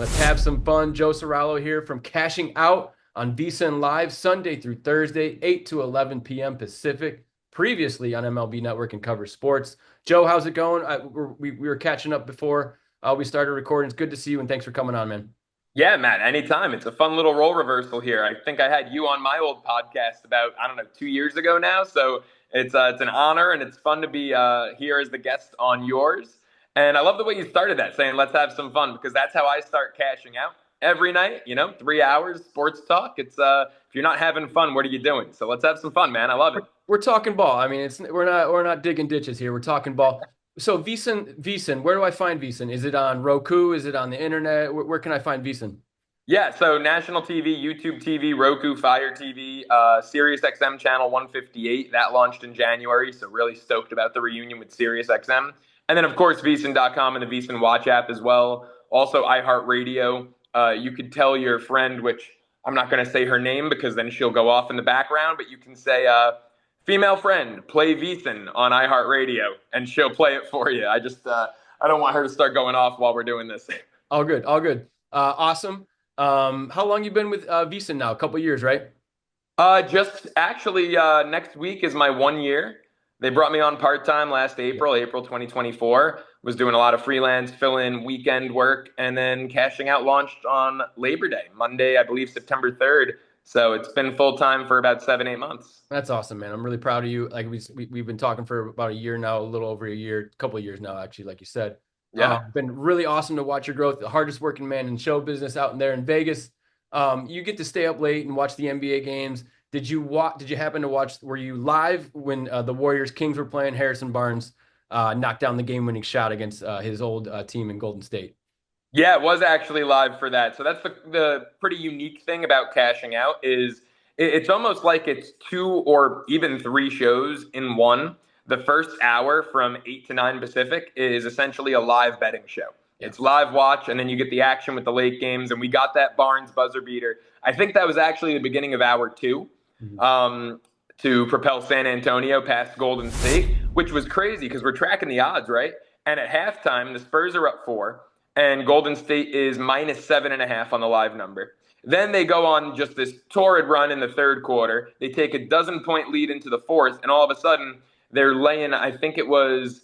Let's have some fun. Joe Ceraulo here from Cashing Out on VSiN Live, Sunday through Thursday, 8 to 11 p.m. Pacific, previously on MLB Network and Cover Sports. Joe, how's it going? We were catching up before we started recording. It's good to see you, and thanks for coming on, man. Yeah, Matt, anytime. It's a fun little role reversal here. I think I had you on my old podcast about, I don't know, 2 years ago now. So it's an honor and it's fun to be here as the guest on yours. And I love the way you started that, saying let's have some fun, because that's how I start cashing out every night. 3 hours sports talk. It's if you're not having fun, what are you doing? So let's have some fun, man. I love it. We're talking ball. I mean, we're not digging ditches here. We're talking ball. So VSiN, where do I find VSiN? Is it on Roku? Is it on the internet? Where can I find VSiN? Yeah, so national TV, YouTube TV, Roku, Fire TV, Sirius XM channel 158, that launched in January, so really stoked about the reunion with Sirius XM. And then, of course, VSiN.com and the VSiN Watch app as well. Also, iHeartRadio. You could tell your friend, which I'm not going to say her name because then she'll go off in the background, but you can say, female friend, play VSiN on iHeartRadio, and she'll play it for you. I don't want her to start going off while we're doing this. All good, all good. Awesome. How long you been with VSiN now? A couple years, right? Just actually, next week is my 1 year. They brought me on part-time last April 2024. Was doing a lot of freelance, fill-in weekend work, and then Cashing Out launched on Labor Day, Monday, I believe September 3rd. So it's been full-time for about 7-8 months. That's awesome, man. I'm really proud of you. Like we've been talking for about a year now, a little over a year, a couple of years now, actually, like you said. Yeah. Been really awesome to watch your growth. The hardest working man in show business out there in Vegas. You get to stay up late and watch the NBA games. Did you happen to watch? Were you live when the Warriors Kings were playing? Harrison Barnes knocked down the game-winning shot against his old team in Golden State. Yeah, it was actually live for that. So that's the pretty unique thing about Cashing Out is it's almost like it's 2 or even 3 shows in one. The first hour from 8 to 9 Pacific is essentially a live betting show. It's live watch, and then you get the action with the late games. And we got that Barnes buzzer beater. I think that was actually the beginning of hour 2 to propel San Antonio past Golden State, which was crazy because we're tracking the odds, right? And at halftime, the Spurs are up 4, and Golden State is minus 7.5 on the live number. Then they go on just this torrid run in the third quarter. They take a 12-point lead into the fourth, and all of a sudden, they're laying, I think it was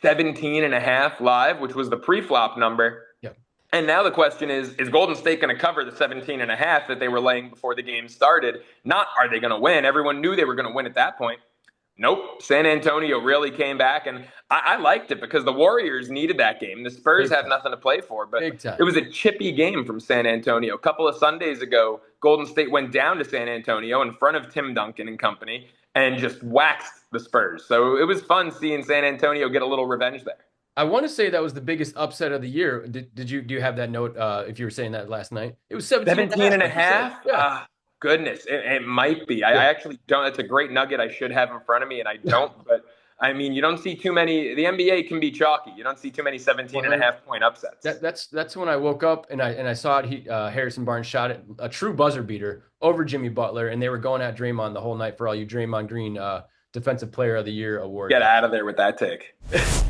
17.5 live, which was the pre-flop number. Yep. And now the question is Golden State going to cover the 17.5 that they were laying before the game started? Not are they going to win? Everyone knew they were going to win at that point. Nope. San Antonio really came back, and I liked it because the Warriors needed that game. The Spurs have nothing to play for, but it was a chippy game from San Antonio. A couple of Sundays ago, Golden State went down to San Antonio in front of Tim Duncan and company and just waxed the Spurs. So it was fun seeing San Antonio get a little revenge there. I want to say that was the biggest upset of the year. Do you have that note if you were saying that last night? It was 17.5? Yeah. Goodness, it might be. I actually don't. It's a great nugget I should have in front of me, and I don't. But, I mean, you don't see too many. The NBA can be chalky. You don't see too many 17.5-point upsets. That's when I woke up and I saw it. Harrison Barnes shot it, a true buzzer beater over Jimmy Butler, and they were going at Draymond the whole night for all you Draymond Green Defensive Player of the Year award. Get out of there with that take.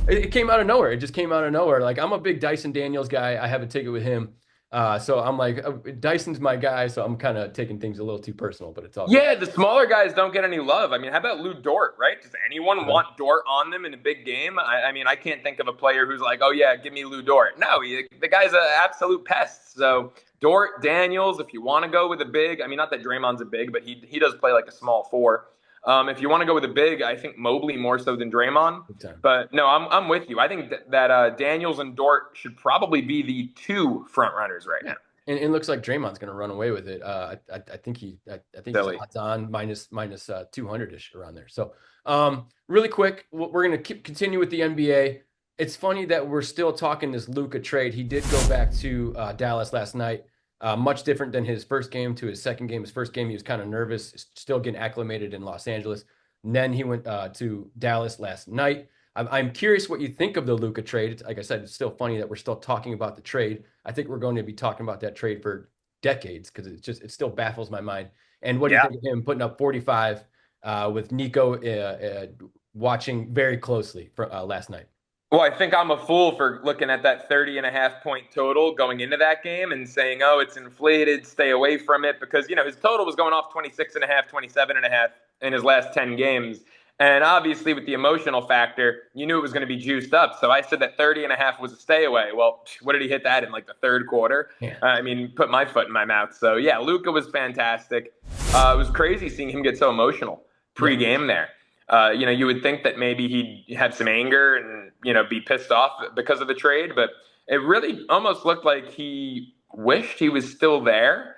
It came out of nowhere. It just came out of nowhere. Like, I'm a big Dyson Daniels guy. I have a ticket with him. So I'm like, Dyson's my guy, so I'm kind of taking things a little too personal, but it's all good. The smaller guys don't get any love. I mean, how about Lou Dort, right? Does anyone want Dort on them in a big game? I mean, I can't think of a player who's like, oh, yeah, give me Lou Dort. No, the guy's an absolute pest. So Dort, Daniels, if you want to go with a big, I mean, not that Draymond's a big, but he does play like a small 4. If you want to go with a big, I think Mobley more so than Draymond. But no, I'm with you. I think that Daniels and Dort should probably be the 2 front runners right now. And it looks like Draymond's going to run away with it. I think he's odds on minus 200-ish around there. So really quick, we're going to continue with the NBA. It's funny that we're still talking this Luka trade. He did go back to Dallas last night. Much different than his first game to his second game. His first game, he was kind of nervous, still getting acclimated in Los Angeles. And then he went to Dallas last night. I'm curious what you think of the Luka trade. Like I said, it's still funny that we're still talking about the trade. I think we're going to be talking about that trade for decades because it still baffles my mind. And what do you think of him putting up 45 with Nico watching very closely for last night? Well, I think I'm a fool for looking at that 30.5 point total going into that game and saying, oh, it's inflated, stay away from it. Because, his total was going off 26.5, 27.5 in his last 10 games. And obviously, with the emotional factor, you knew it was going to be juiced up. So I said that 30.5 was a stay away. Well, what did he hit that in like the third quarter? Yeah. I mean, put my foot in my mouth. So, yeah, Luka was fantastic. It was crazy seeing him get so emotional Yeah. pre-game there. You would think that maybe he'd have some anger and, be pissed off because of the trade, but it really almost looked like he wished he was still there,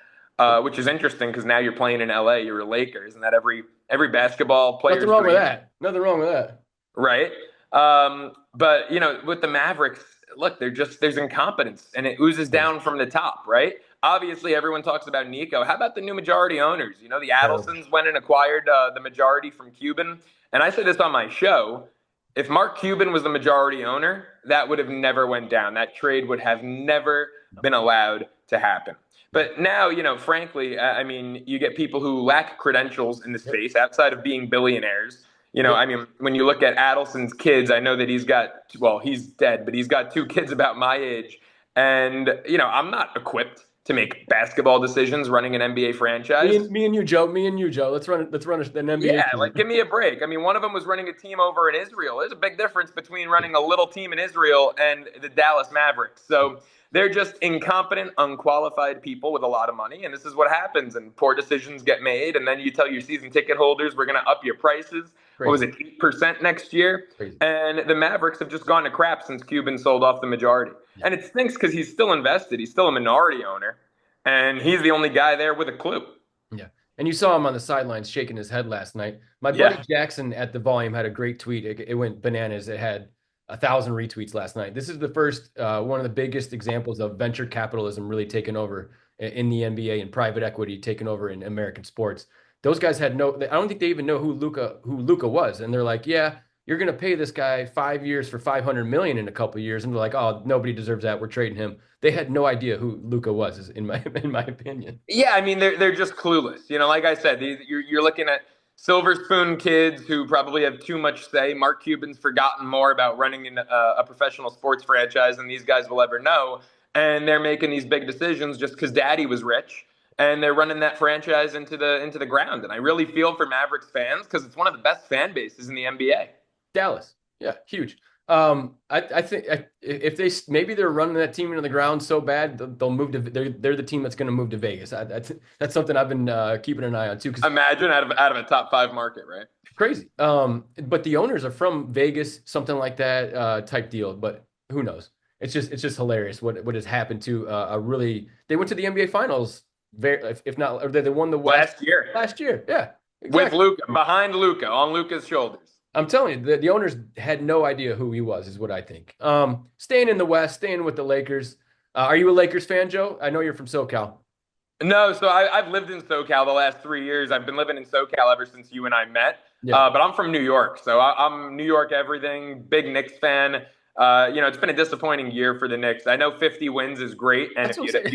which is interesting because now you're playing in LA, you're a Lakers, and that every basketball player's Nothing wrong with dream, that. Nothing wrong with that. right? But with the Mavericks, look, there's incompetence and it oozes down from the top, right? Obviously, everyone talks about Nico. How about the new majority owners? The Adelsons went and acquired the majority from Cuban. And I said this on my show. If Mark Cuban was the majority owner, that would have never went down. That trade would have never been allowed to happen. But now, frankly, I mean, you get people who lack credentials in the space outside of being billionaires. I mean, when you look at Adelson's kids, I know that he's dead, but he's got two kids about my age. And, I'm not equipped to make basketball decisions running an NBA franchise. Me and you, Joe. Me and you, Joe. Let's run an NBA Yeah, team. like give me a break. I mean, one of them was running a team over in Israel. There's a big difference between running a little team in Israel and the Dallas Mavericks. So they're just incompetent, unqualified people with a lot of money. And this is what happens. And poor decisions get made. And then you tell your season ticket holders, we're going to up your prices. Crazy. What was it, 8% next year? Crazy. And the Mavericks have just gone to crap since Cuban sold off the majority. Yeah. And it stinks because he's still invested. He's still a minority owner. And he's the only guy there with a clue. Yeah. And you saw him on the sidelines shaking his head last night. My buddy Jackson at the Volume had a great tweet. It went bananas. It had 1,000 retweets last night. This is the first, one of the biggest examples of venture capitalism really taking over in the NBA and private equity taking over in American sports. Those guys had I don't think they even know who Luka was. And they're like, yeah, you're going to pay this guy 5 years for $500 million in a couple of years. And they're like, oh, nobody deserves that. We're trading him. They had no idea who Luka was, in my opinion. Yeah, I mean, they're just clueless. Like I said, you're looking at silver spoon kids who probably have too much say. Mark Cuban's forgotten more about running a professional sports franchise than these guys will ever know. And they're making these big decisions just because daddy was rich. And they're running that franchise into the ground. And I really feel for Mavericks fans because it's one of the best fan bases in the NBA. Dallas. Yeah, huge. I think if maybe they're running that team into the ground so bad they'll move to they're the team that's going to move to Vegas. That's something I've been keeping an eye on too. Imagine out of a top 5 market, right? Crazy. But the owners are from Vegas, something like that type deal. But who knows? It's just hilarious what has happened to they went to the NBA Finals if not, or they won the West last year. Yeah, exactly. With Luka behind Luka on Luka's shoulders. I'm telling you, the owners had no idea who he was, is what I think. Staying in the West, staying with the Lakers. Are you a Lakers fan, Joe? I know you're from SoCal. No, so I've lived in SoCal the last 3 years. I've been living in SoCal ever since you and I met. Yeah. But I'm from New York, so I'm New York everything. Big Knicks fan. It's been a disappointing year for the Knicks. I know 50 wins is great, and if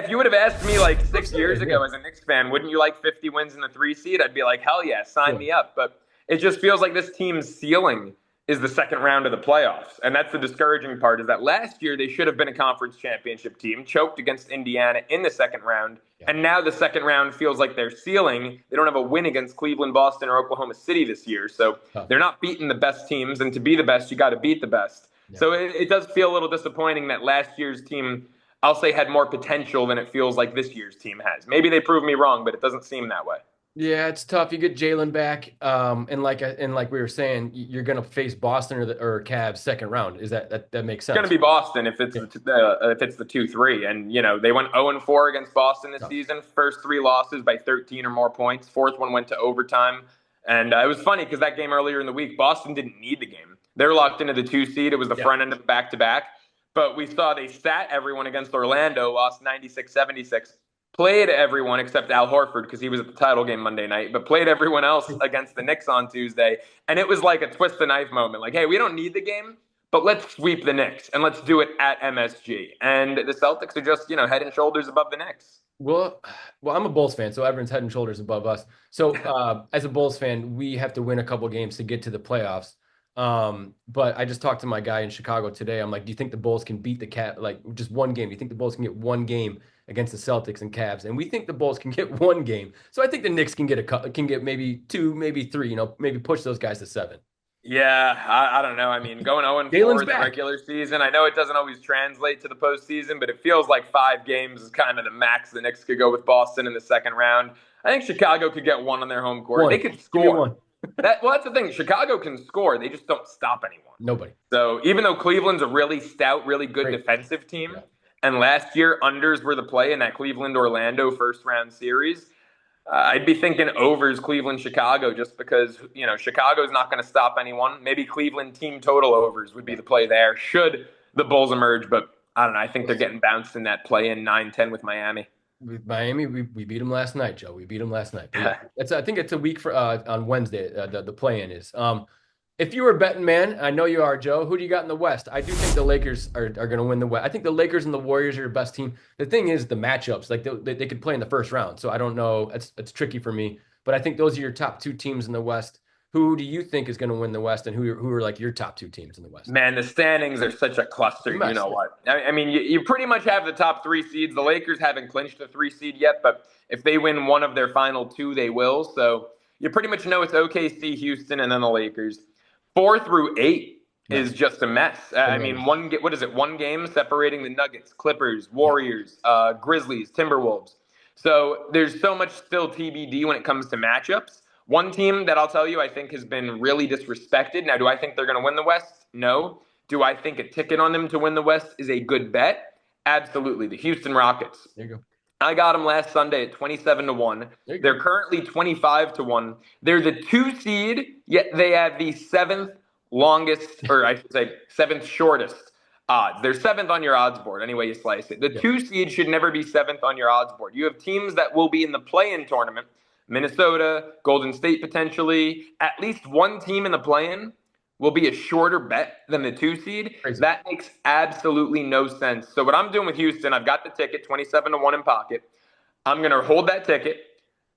you would have asked me like 6 years ago as a Knicks fan, wouldn't you like 50 wins in the 3 seed? I'd be like, hell yeah, sign me up. But it just feels like this team's ceiling is the second round of the playoffs. And that's the discouraging part, is that last year they should have been a conference championship team, choked against Indiana in the second round. Yeah. And now the second round feels like their ceiling. They don't have a win against Cleveland, Boston, or Oklahoma City this year. So they're not beating the best teams. And to be the best, you got to beat the best. Yeah. So it does feel a little disappointing that last year's team, I'll say, had more potential than it feels like this year's team has. Maybe they prove me wrong, but it doesn't seem that way. Yeah, it's tough. You get Jalen back, and like we were saying, you're going to face Boston or Cavs second round. Is that makes sense? It's going to be Boston if it's the 2-3, and they went 0-4 against Boston this season. First 3 losses by 13 or more points. Fourth one went to overtime, and it was funny because that game earlier in the week, Boston didn't need the game. They're locked into the 2 seed. It was the front end of the back-to-back, but we saw they sat everyone against Orlando, lost 96-76. Played everyone except Al Horford because he was at the title game Monday night, but played everyone else against the Knicks on Tuesday. And it was like a twist the knife moment. Like, hey, we don't need the game, but let's sweep the Knicks and let's do it at MSG. And the Celtics are just, head and shoulders above the Knicks. Well, I'm a Bulls fan, so everyone's head and shoulders above us. So as a Bulls fan, we have to win a couple games to get to the playoffs. But I just talked to my guy in Chicago today. I'm like, do you think the Bulls can beat the Cat like just one game? Do you think the Bulls can get one game against the Celtics and Cavs? And we think the Bulls can get one game. So I think the Knicks can get maybe two, maybe three. Maybe push those guys to seven. Yeah, I don't know. I mean, going 0-4 Jalen's in the back. regular season, I know it doesn't always translate to the postseason, but it feels like 5 games is kind of the max the Knicks could go with Boston in the second round. I think Chicago could get one on their home court. One. They could Give me score. one. That's the thing. Chicago can score. They just don't stop anyone. Nobody. So even though Cleveland's a really stout, really good Great defensive team, yeah. and last year unders were the play in that Cleveland-Orlando first-round series, I'd be thinking overs Cleveland-Chicago just because, Chicago's not going to stop anyone. Maybe Cleveland team total overs would be the play there should the Bulls emerge. But I don't know. I think they're getting bounced in that play in 9-10 with Miami. With Miami, we beat them last night, Joe. We beat them last night. Yeah, I think it's a week for on Wednesday. The play-in is. If you were a betting man, I know you are, Joe. Who do you got in the West? I do think the Lakers are going to win the West. I think the Lakers and the Warriors are your best team. The thing is the matchups. Like they could play in the first round, so I don't know. It's tricky for me. But I think those are your top two teams in the West. Who do you think is going to win the West, and who are like your top two teams in the West? Man, the standings are such a cluster. You know what? I mean, you pretty much have the top 3 seeds. The Lakers haven't clinched the 3 seed yet, but if they win one of their final 2, they will. So you pretty much know it's OKC, Houston, and then the Lakers. 4 through 8 is just a mess. I mean, what is it? One game separating the Nuggets, Clippers, Warriors, Grizzlies, Timberwolves. So there's so much still TBD when it comes to matchups. One team that I'll tell you I think has been really disrespected. Now, do I think they're going to win the West? No. Do I think a ticket on them to win the West is a good bet? Absolutely. The Houston Rockets. There you go. I got them last Sunday at 27-1. They're currently 25-1. They're the 2 seed, yet they have the 7th longest, or I should say 7th shortest odds. They're 7th on your odds board, any way you slice it. The 2 seed should never be 7th on your odds board. You have teams that will be in the play-in tournament, Minnesota, Golden State potentially. At least one team in the play-in will be a shorter bet than the 2 seed. Crazy. That makes absolutely no sense. So what I'm doing with Houston, I've got the ticket, 27-1 in pocket. I'm going to hold that ticket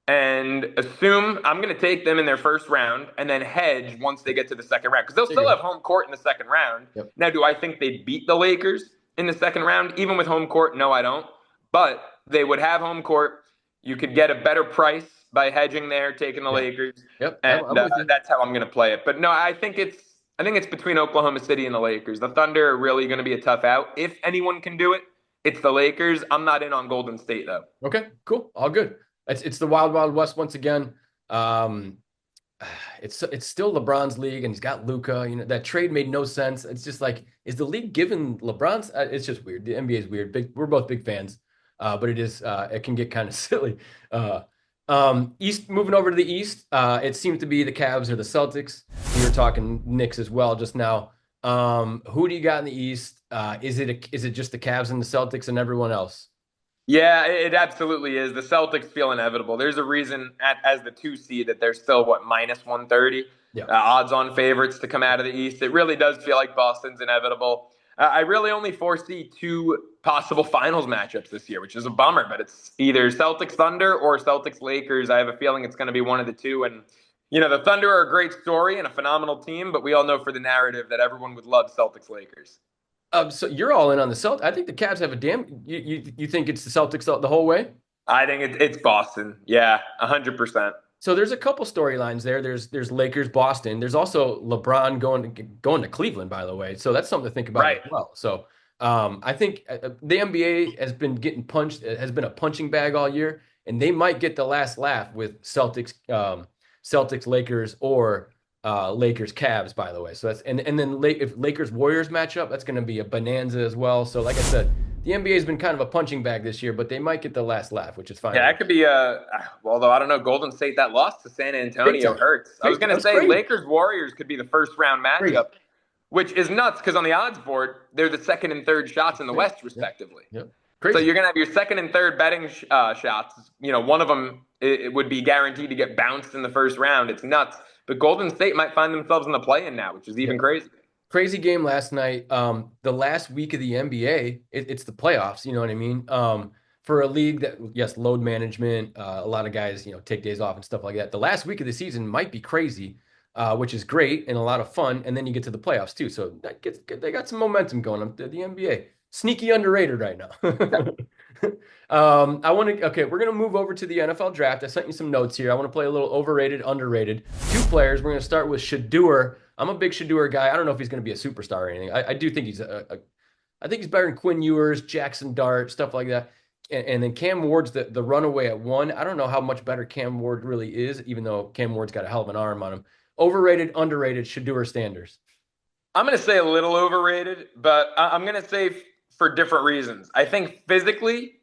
and assume I'm going to take them in their first round and then hedge once they get to the second round. Because they'll still have home court in the second round. Yep. Now, do I think they beat the Lakers in the second round, even with home court? No, I don't. But they would have home court. You could get a better price by hedging there, taking the Lakers. Yep. And that's how I'm going to play it. But no, I think it's between Oklahoma City and the Lakers. The Thunder are really going to be a tough out. If anyone can do it, it's the Lakers. I'm not in on Golden State, though. Okay, cool. All good. It's the Wild Wild West once again. It's still LeBron's league, and he's got Luka. That trade made no sense. It's just like, is the league giving LeBron's? It's just weird. The NBA is weird. We're both big fans, but it can get kind of silly. East, moving over to the East, it seems to be the Cavs or the Celtics. We were talking Knicks as well just now. Who do you got in the East? Is it just the Cavs and the Celtics and everyone else? Yeah, it absolutely is. The Celtics feel inevitable. There's a reason as the 2 seed that they're still minus 130 odds-on favorites to come out of the East. It really does feel like Boston's inevitable. I really only foresee 2 possible finals matchups this year, which is a bummer, but it's either Celtics Thunder or Celtics Lakers. I have a feeling it's going to be one of the 2. And, the Thunder are a great story and a phenomenal team, but we all know for the narrative that everyone would love Celtics Lakers. So you're all in on the Celtics. I think the Cavs have a you think it's the Celtics the whole way? I think it's Boston. Yeah, 100%. So there's a couple storylines there. There's Lakers, Boston. There's also LeBron going to Cleveland, by the way. So that's something to think about as well. So I think the NBA has been getting punched. It has been a punching bag all year, and they might get the last laugh with Celtics, Lakers, or Lakers, Cavs. By the way, so that's and then if Lakers Warriors match up, that's going to be a bonanza as well. So like I said, the NBA has been kind of a punching bag this year, but they might get the last laugh, which is fine. Yeah, that could be although I don't know, Golden State, that loss to San Antonio hurts. I was going to say Lakers Warriors could be the first round matchup, which is nuts because on the odds board, they're the second and third shots in the West, respectively. Yep. So you're going to have your second and third betting shots. One of them it would be guaranteed to get bounced in the first round. It's nuts. But Golden State might find themselves in the play-in now, which is even crazy. Crazy game last night. The last week of the NBA, it's the playoffs. You know what I mean? For a league that, yes, load management, a lot of guys, take days off and stuff like that. The last week of the season might be crazy. which is great and a lot of fun. And then you get to the playoffs too. So they got some momentum going on the NBA. Sneaky underrated right now. Okay, we're going to move over to the NFL draft. I sent you some notes here. I want to play a little overrated, underrated. 2 players. We're going to start with Shedeur. I'm a big Shedeur guy. I don't know if he's going to be a superstar or anything. I do think I think he's better than Quinn Ewers, Jackson Dart, stuff like that. And then Cam Ward's the runaway at 1. I don't know how much better Cam Ward really is, even though Cam Ward's got a hell of an arm on him. Overrated, underrated, Shedeur Sanders. I'm going to say a little overrated, but I'm going to say for different reasons. I think physically,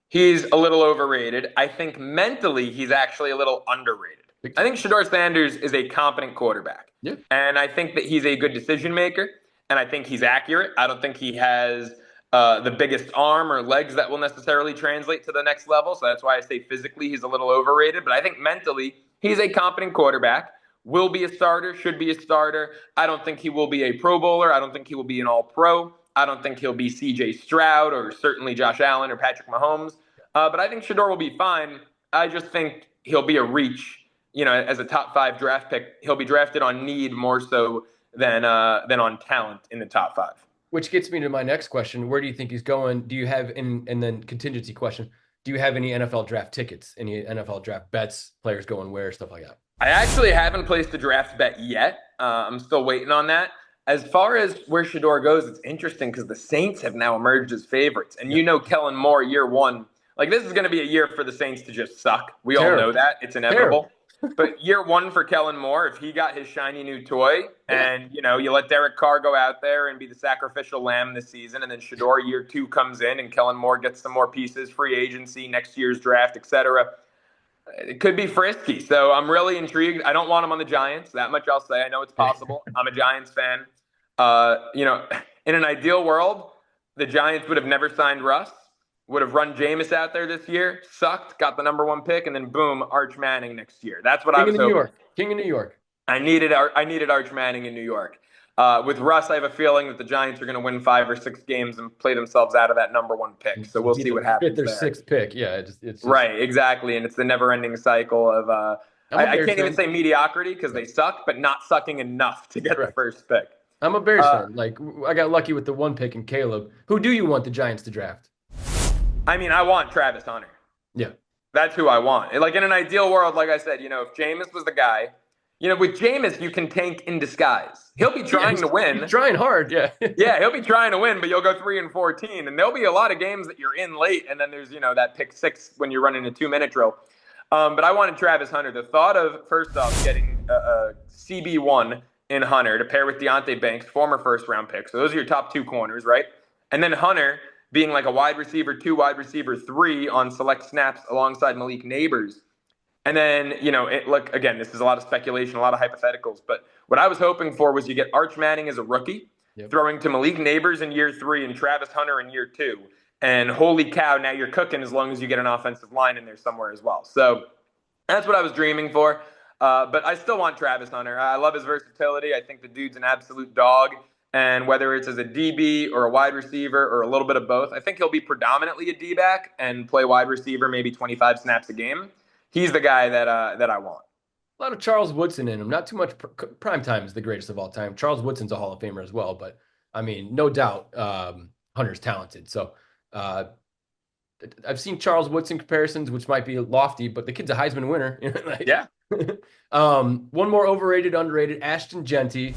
he's a little overrated. I think mentally, he's actually a little underrated. I think Shedeur Sanders is a competent quarterback. Yeah. And I think that he's a good decision maker. And I think he's accurate. I don't think he has the biggest arm or legs that will necessarily translate to the next level. So that's why I say physically he's a little overrated. But I think mentally, he's a competent quarterback. Will be a starter, should be a starter. I don't think he will be a Pro Bowler. I don't think he will be an All-Pro. I don't think he'll be C.J. Stroud or certainly Josh Allen or Patrick Mahomes. But I think Shedeur will be fine. I just think he'll be a reach, as a top 5 draft pick. He'll be drafted on need more so than on talent in the top 5. Which gets me to my next question. Where do you think he's going? Do you have, and then contingency question, do you have any NFL draft tickets, any NFL draft bets, players going where, stuff like that? I actually haven't placed a draft bet yet. I'm still waiting on that. As far as where Shedeur goes, it's interesting because the Saints have now emerged as favorites. And Kellen Moore, year 1, like this is going to be a year for the Saints to just suck. We all know that. It's inevitable. But year 1 for Kellen Moore, if he got his shiny new toy and, you let Derek Carr go out there and be the sacrificial lamb this season, and then Shedeur year 2 comes in and Kellen Moore gets some more pieces, free agency, next year's draft, etc. It could be frisky. So I'm really intrigued. I don't want him on the Giants. That much I'll say. I know it's possible. I'm a Giants fan. In an ideal world, the Giants would have never signed Russ, would have run Jameis out there this year, sucked, got the number 1 pick, and then boom, Arch Manning next year. That's what I was hoping. King of New York. I needed Arch Manning in New York. With Russ, I have a feeling that the Giants are going to win 5 or 6 games and play themselves out of that number 1 pick. So we'll see what happens. Their 6th pick, yeah. It's just... Right, exactly, and it's the never-ending cycle of. I can't even say mediocrity because they suck, but not sucking enough to get the first pick. I'm a Bears fan. Like I got lucky with the 1 pick in Caleb. Who do you want the Giants to draft? I mean, I want Travis Hunter. Yeah, that's who I want. Like in an ideal world, like I said, if Jameis was the guy. With Jameis, you can tank in disguise. He'll be trying to win. He's trying hard, yeah. Yeah, he'll be trying to win, but you'll go 3-14. And there'll be a lot of games that you're in late, and then there's, that pick 6 when you're running a 2-minute drill. But I wanted Travis Hunter. The thought of, first off, getting a CB1 in Hunter to pair with Deonte Banks, former first-round pick. So those are your top 2 corners, right? And then Hunter being like a wide receiver 2, wide receiver 3 on select snaps alongside Malik Nabers. And then, look, again, this is a lot of speculation, a lot of hypotheticals. But what I was hoping for was you get Arch Manning as a rookie, throwing to Malik Nabers in year 3 and Travis Hunter in year 2. And holy cow, now you're cooking as long as you get an offensive line in there somewhere as well. So that's what I was dreaming for. But I still want Travis Hunter. I love his versatility. I think the dude's an absolute dog. And whether it's as a DB or a wide receiver or a little bit of both, I think he'll be predominantly a D-back and play wide receiver maybe 25 snaps a game. He's the guy that I want. A lot of Charles Woodson in him. Not too much. Prime time is the greatest of all time. Charles Woodson's a Hall of Famer as well. But, I mean, no doubt Hunter's talented. So I've seen Charles Woodson comparisons, which might be lofty, but the kid's a Heisman winner. Yeah. One more overrated, underrated, Ashton Jeanty.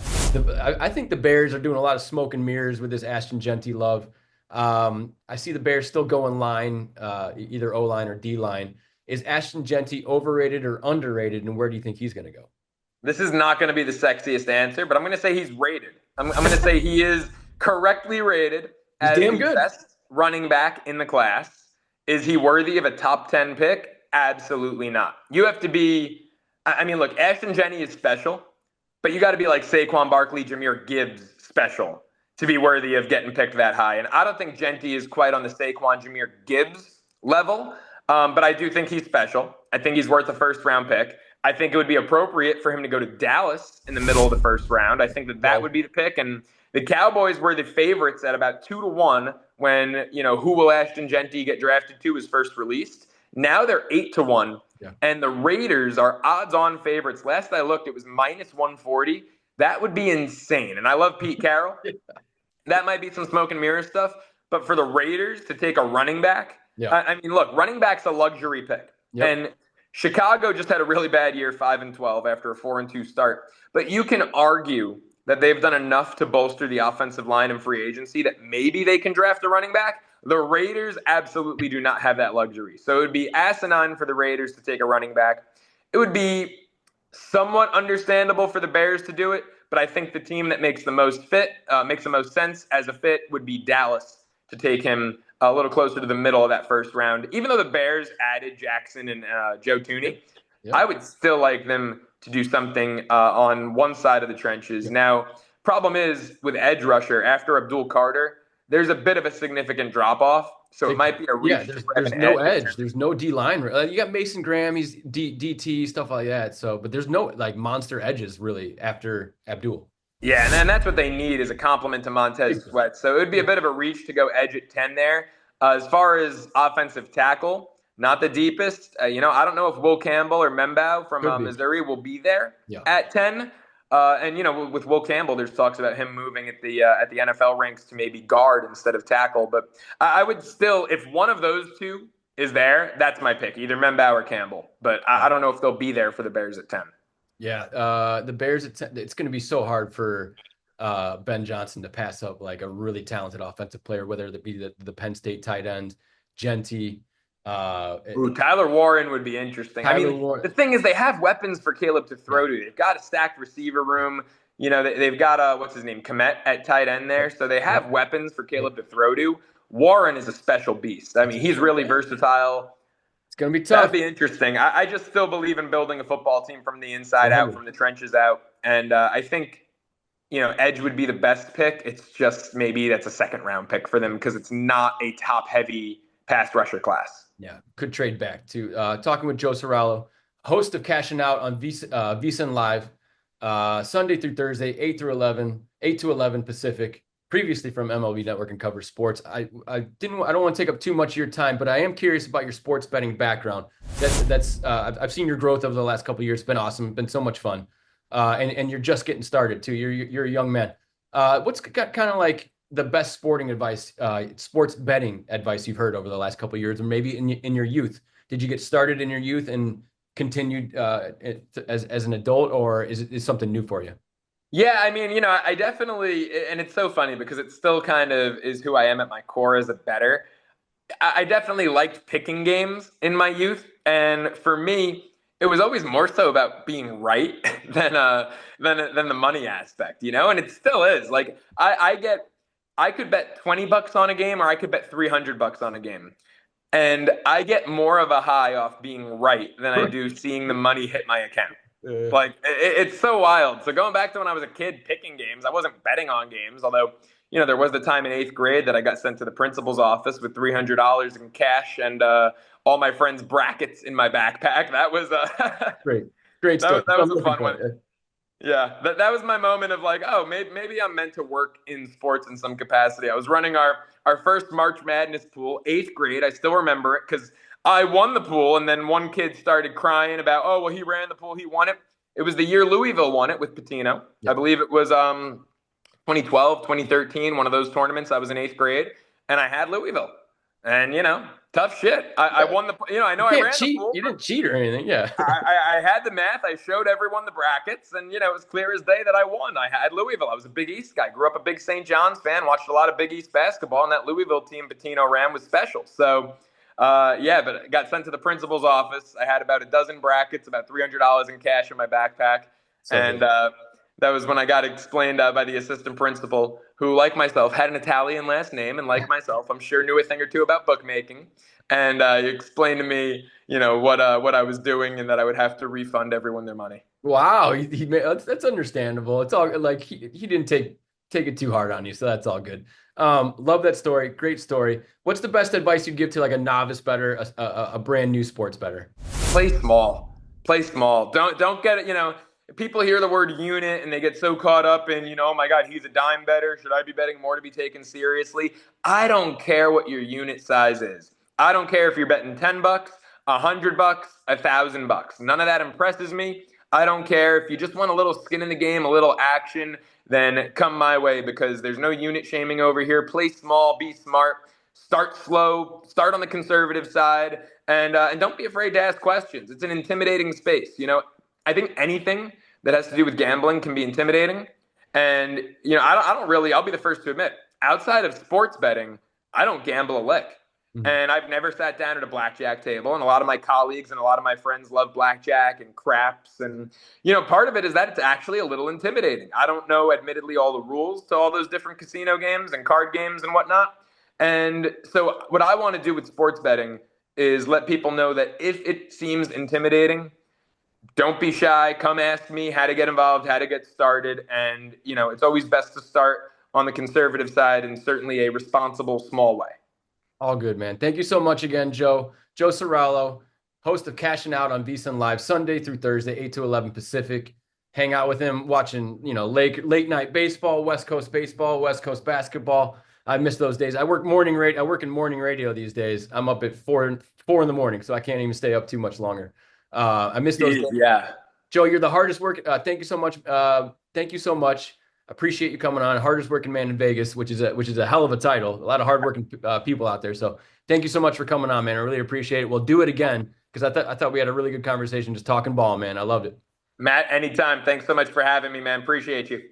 I think the Bears are doing a lot of smoke and mirrors with this Ashton Jeanty love. I see the Bears still going line, either O-line or D-line. Is Ashton Jeanty overrated or underrated, and where do you think he's going to go? This is not going to be the sexiest answer, but I'm going to say he's rated. I'm going to say he is correctly rated as the best running back in the class. Is he worthy of a top 10 pick? Absolutely not. You have to be – I mean, look, Ashton Jeanty is special, but you got to be like Saquon Barkley, Jahmyr Gibbs special to be worthy of getting picked that high. And I don't think Jeanty is quite on the Saquon, Jahmyr Gibbs level. But I do think he's special. I think he's worth a first-round pick. I think it would be appropriate for him to go to Dallas in the middle of the first round. I think that would be the pick. And the Cowboys were the favorites at about 2-1 when, who will Ashton Jeanty get drafted to is first released. Now they're 8-1 Yeah. and the Raiders are odds-on favorites. Last I looked, it was minus 140. That would be insane. And I love Pete Carroll. That might be some smoke and mirror stuff. But for the Raiders to take a running back, Yeah. I mean, look, running back's a luxury pick. Yep. And Chicago just had a really bad year, 5-12 after a 4-2 start. But you can argue that they've done enough to bolster the offensive line in free agency that maybe they can draft a running back. The Raiders absolutely do not have that luxury. So it would be asinine for the Raiders to take a running back. It would be somewhat understandable for the Bears to do it, but I think the team that makes the most sense as a fit would be Dallas to take him a little closer to the middle of that first round. Even though the Bears added Jackson and Joe Thuney, I would still like them to do something on one side of the trenches. Now, problem is with edge rusher, after Abdul Carter, there's a bit of a significant drop-off, so it might be a reach to grab there's an no edge. edge. There's no D-line. You got Mason Graham, he's DT, stuff like that. So, but there's no like monster edges really after Abdul. Yeah, and then that's what they need is a complement to Montez Sweat. So it would be a bit of a reach to go edge at 10 there. As far as offensive tackle, not the deepest. I don't know if Will Campbell or Membao from Missouri will be there at 10. And with Will Campbell, there's talks about him moving at the NFL ranks to maybe guard instead of tackle. But I would still, if one of those two is there, that's my pick, either Membao or Campbell. But I don't know if they'll be there for the Bears at 10. Yeah, the Bears at 10, it's going to be so hard for Ben Johnson to pass up like a really talented offensive player, whether it be the Penn State tight end, Jeanty. Tyler Warren would be interesting. The thing is, they have weapons for Caleb to throw to. They've got a stacked receiver room. They've got what's his name, Komet at tight end there. So they have weapons for Caleb to throw to. Warren is a special beast. I mean, he's really versatile. It's going to be tough. That'd be interesting. I just still believe in building a football team from the inside out, from the trenches out. And I think, edge would be the best pick. It's just maybe that's a second round pick for them because it's not a top heavy pass rusher class. Yeah, could trade back to talking with Joe Ceraulo, host of Cashing Out on VSiN Live, Sunday through Thursday, 8 to 11 Pacific. Previously from MLB Network and Cover Sports. I don't want to take up too much of your time, but I am curious about your sports betting background. I've seen your growth over the last couple of years. It's been awesome. Been so much fun. And you're just getting started too. You're a young man. What's kind of like the best sports betting advice you've heard over the last couple of years, or maybe in your youth? Did you get started in your youth and continued as an adult, or is it something new for you? Yeah, I mean, I definitely, and it's so funny because it still kind of is who I am at my core as a bettor. I definitely liked picking games in my youth, and for me, it was always more so about being right than the money aspect, and it still is. Like I could bet $20 on a game, or I could bet $300 on a game, and I get more of a high off being right than I do seeing the money hit my account. Like it's so wild. So going back to when I was a kid picking games, I wasn't betting on games. Although, there was the time in 8th grade that I got sent to the principal's office with $300 in cash and all my friends' brackets in my backpack. That was great stuff. That was a fun one. Yeah, that was my moment of like, oh, maybe I'm meant to work in sports in some capacity. I was running our first March Madness pool, 8th grade. I still remember it because I won the pool, and then one kid started crying about, oh, well, he ran the pool, he won it. It was the year Louisville won it with Pitino. Yep. I believe it was 2012, 2013, one of those tournaments. I was in 8th grade, and I had Louisville. And, tough shit. I won the I know I ran the pool. You didn't cheat or anything, yeah. I had the math. I showed everyone the brackets, and, it was clear as day that I won. I had Louisville. I was a Big East guy. Grew up a big St. John's fan, watched a lot of Big East basketball, and that Louisville team Pitino ran was special. So, but I got sent to the principal's office. I had about a dozen brackets, about $300 in cash in my backpack. That was when I got explained by the assistant principal, who, like myself, had an Italian last name. And like myself, I'm sure knew a thing or two about bookmaking. And he explained to me, what I was doing and that I would have to refund everyone their money. Wow. That's understandable. It's all like he didn't take it too hard on you. So that's all good. Love that story. Great story. What's the best advice you'd give to like a novice bettor, a brand new sports bettor? Play small. Don't get it. People hear the word unit and they get so caught up in, oh my God, he's a dime bettor. Should I be betting more to be taken seriously? I don't care what your unit size is. I don't care if you're betting $10. $100, $1,000. None of that impresses me. I don't care. If you just want a little skin in the game, a little action, then come my way because there's no unit shaming over here. Play small, be smart, start slow, start on the conservative side, and don't be afraid to ask questions. It's an intimidating space. I think anything that has to do with gambling can be intimidating. And, I don't really, I'll be the first to admit, outside of sports betting, I don't gamble a lick. Mm-hmm. And I've never sat down at a blackjack table. And a lot of my colleagues and a lot of my friends love blackjack and craps. And, part of it is that it's actually a little intimidating. I don't know, admittedly, all the rules to all those different casino games and card games and whatnot. And so what I want to do with sports betting is let people know that if it seems intimidating, don't be shy. Come ask me how to get involved, how to get started. And, it's always best to start on the conservative side and certainly a responsible, small way. All good, man. Thank you so much again, Joe. Joe Ceraulo, host of Cashing Out on VSiN Live, Sunday through Thursday, 8 to 11 Pacific. Hang out with him watching, late night baseball, West Coast baseball, West Coast basketball. I miss those days. I work in morning radio these days. I'm up at 4 in the morning, so I can't even stay up too much longer. I miss those days. Yeah. Joe, you're the hardest working. Thank you so much. Thank you so much. Appreciate you coming on. Hardest working man in Vegas, which is a hell of a title. A lot of hardworking people out there. So thank you so much for coming on, man. I really appreciate it. We'll do it again because I thought we had a really good conversation just talking ball, man. I loved it. Matt, anytime. Thanks so much for having me, man. Appreciate you.